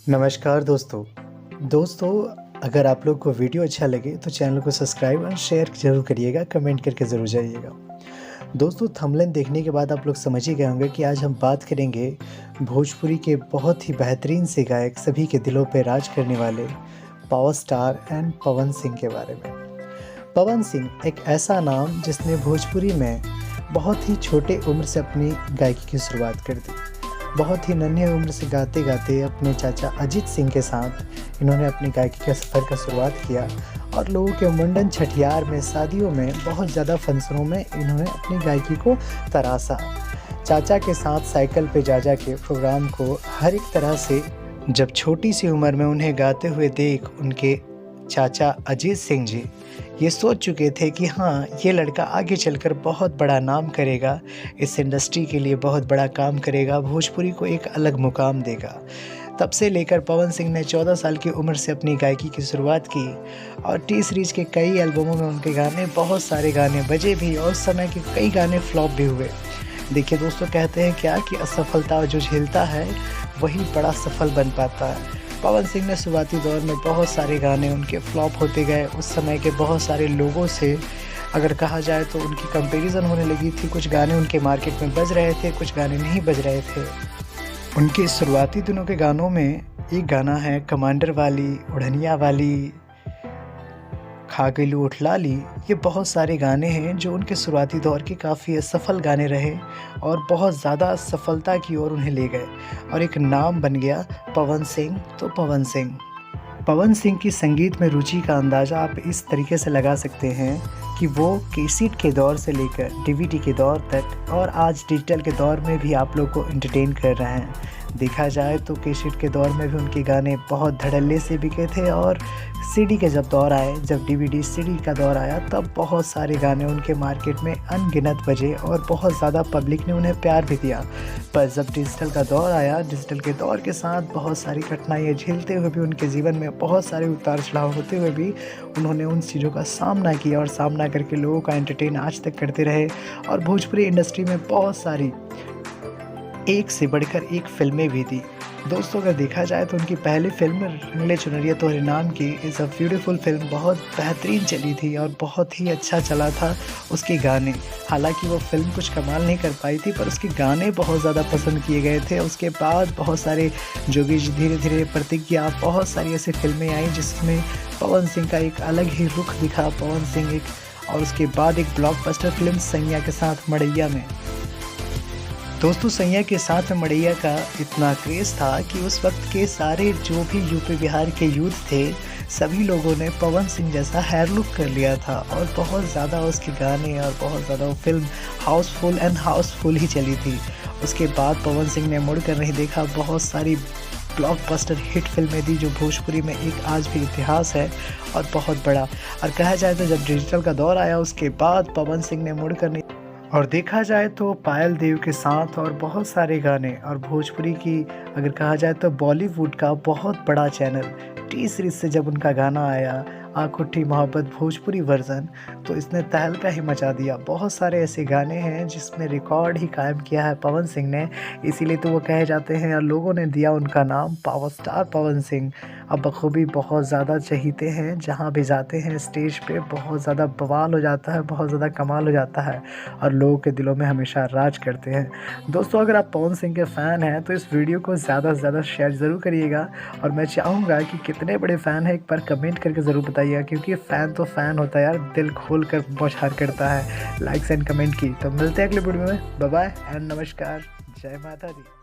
नमस्कार दोस्तों। दोस्तों, अगर आप लोग को वीडियो अच्छा लगे तो चैनल को सब्सक्राइब और शेयर ज़रूर करिएगा, कमेंट करके ज़रूर जाइएगा। दोस्तों, थंबनेल देखने के बाद आप लोग समझ ही गए होंगे कि आज हम बात करेंगे भोजपुरी के बहुत ही बेहतरीन से गायक, सभी के दिलों पे राज करने वाले power star and Pawan Singh के बारे में। पवन सिंह एक ऐसा नाम जिसने भोजपुरी में बहुत ही छोटे उम्र से अपनी गायकी की शुरुआत कर दी। बहुत ही नन्हे उम्र से गाते गाते अपने चाचा अजीत सिंह के साथ इन्होंने अपनी गायकी के सफ़र का शुरुआत किया और लोगों के मुंडन, छठियार में, शादियों में, बहुत ज़्यादा फंक्शनों में इन्होंने अपनी गायकी को तराशा। चाचा के साथ साइकिल पे जा के प्रोग्राम को हर एक तरह से, जब छोटी सी उम्र में उन्हें गाते हुए देख उनके चाचा अजीत सिंह जी ये सोच चुके थे कि हाँ, ये लड़का आगे चलकर बहुत बड़ा नाम करेगा, इस इंडस्ट्री के लिए बहुत बड़ा काम करेगा, भोजपुरी को एक अलग मुकाम देगा। तब से लेकर पवन सिंह ने 14 साल की उम्र से अपनी गायकी की शुरुआत की और टी सीरीज के कई एल्बमों में उनके गाने, बहुत सारे गाने बजे भी और उस समय के कई गाने फ्लॉप भी हुए। देखिए दोस्तों, कहते हैं क्या कि असफलता जो झेलता है वही बड़ा सफल बन पाता है। पवन सिंह ने शुरुआती दौर में बहुत सारे गाने उनके फ्लॉप होते गए। उस समय के बहुत सारे लोगों से अगर कहा जाए तो उनकी कंपैरिजन होने लगी थी। कुछ गाने उनके मार्केट में बज रहे थे, कुछ गाने नहीं बज रहे थे। उनके शुरुआती दिनों के गानों में एक गाना है कमांडर वाली, उड़निया वाली, खा गइलू उठलाली। ये बहुत सारे गाने हैं जो उनके शुरुआती दौर के काफ़ी सफल गाने रहे और बहुत ज़्यादा सफलता की ओर उन्हें ले गए और एक नाम बन गया पवन सिंह। तो पवन सिंह की संगीत में रुचि का अंदाज़ा आप इस तरीके से लगा सकते हैं कि वो कैसेट के दौर से लेकर डीवीडी के दौर तक और आज डिजिटल के दौर में भी आप लोग को एंटरटेन कर रहे हैं। देखा जाए तो कैसेट के दौर में भी उनके गाने बहुत धड़ल्ले से बिके थे और सीडी के जब दौर आए, जब डीवीडी सीडी का दौर आया, तब बहुत सारे गाने उनके मार्केट में अनगिनत बजे और बहुत ज़्यादा पब्लिक ने उन्हें प्यार भी दिया। पर जब डिजिटल का दौर आया, डिजिटल के दौर के साथ बहुत सारी कठिनाइयाँ झेलते हुए भी, उनके जीवन में बहुत सारे उतार चढ़ाव होते हुए भी उन्होंने उन चीज़ों का सामना किया और सामना करके लोगों का एंटरटेन आज तक करते रहे। और भोजपुरी इंडस्ट्री में बहुत सारी एक से बढ़कर एक फिल्में भी थी। दोस्तों, अगर देखा जाए तो उनकी पहली फिल्म रंगले चुनरिया तोहरे नाम की इज़ अ ब्यूटीफुल फिल्म बहुत बेहतरीन चली थी और बहुत ही अच्छा चला था उसके गाने। हालांकि वो फिल्म कुछ कमाल नहीं कर पाई थी, पर उसके गाने बहुत ज़्यादा पसंद किए गए थे। उसके बाद बहुत सारे जोगी धीरे धीरे, प्रतिज्ञा, बहुत सारी ऐसी फिल्में आई जिसमें पवन सिंह का एक अलग ही रुख दिखा। पवन सिंह एक, और उसके बाद एक ब्लॉकबस्टर फिल्म सैया के साथ मड़ैया में। दोस्तों, सैया के साथ मड़ैया का इतना क्रेज़ था कि उस वक्त के सारे जो भी यूपी बिहार के यूथ थे, सभी लोगों ने पवन सिंह जैसा हेयर लुक कर लिया था और बहुत ज़्यादा उसके गाने और बहुत ज़्यादा वो फिल्म हाउसफुल ही चली थी। उसके बाद पवन सिंह ने मुड़ कर नहीं देखा, बहुत सारी ब्लॉकबस्टर हिट फिल्में दी जो भोजपुरी में एक आज भी इतिहास है और बहुत बड़ा। और कहा जाए तो जब डिजिटल का दौर आया उसके बाद पवन सिंह ने मुड़ कर नहीं, और देखा जाए तो पायल देव के साथ और बहुत सारे गाने, और भोजपुरी की अगर कहा जाए तो बॉलीवुड का बहुत बड़ा चैनल टी सीरीज से जब उनका गाना आया आँख उठी मोहब्बत भोजपुरी वर्जन, तो इसने तहलका ही मचा दिया। बहुत सारे ऐसे गाने हैं जिसमें रिकॉर्ड ही कायम किया है पवन सिंह ने, इसीलिए तो वो कहे जाते हैं और लोगों ने दिया उनका नाम पावर स्टार पवन सिंह। अब बखूबी बहुत ज़्यादा चहीते हैं, जहाँ भी जाते हैं स्टेज पे बहुत ज़्यादा बवाल हो जाता है, बहुत ज़्यादा कमाल हो जाता है और लोगों के दिलों में हमेशा राज करते हैं। दोस्तों, अगर आप पवन सिंह के फ़ैन हैं तो इस वीडियो को ज़्यादा से ज़्यादा शेयर ज़रूर करिएगा और मैं चाहूँगा कि कितने बड़े फ़ैन हैं एक बार कमेंट करके ज़रूर बताइएगा, क्योंकि फ़ैन तो फ़ैन होता है यार, दिल खोल कर बौछार करता है। लाइक्स एंड कमेंट की। तो मिलते हैं अगले वीडियो में। बाय बाय एंड नमस्कार। जय माता दी।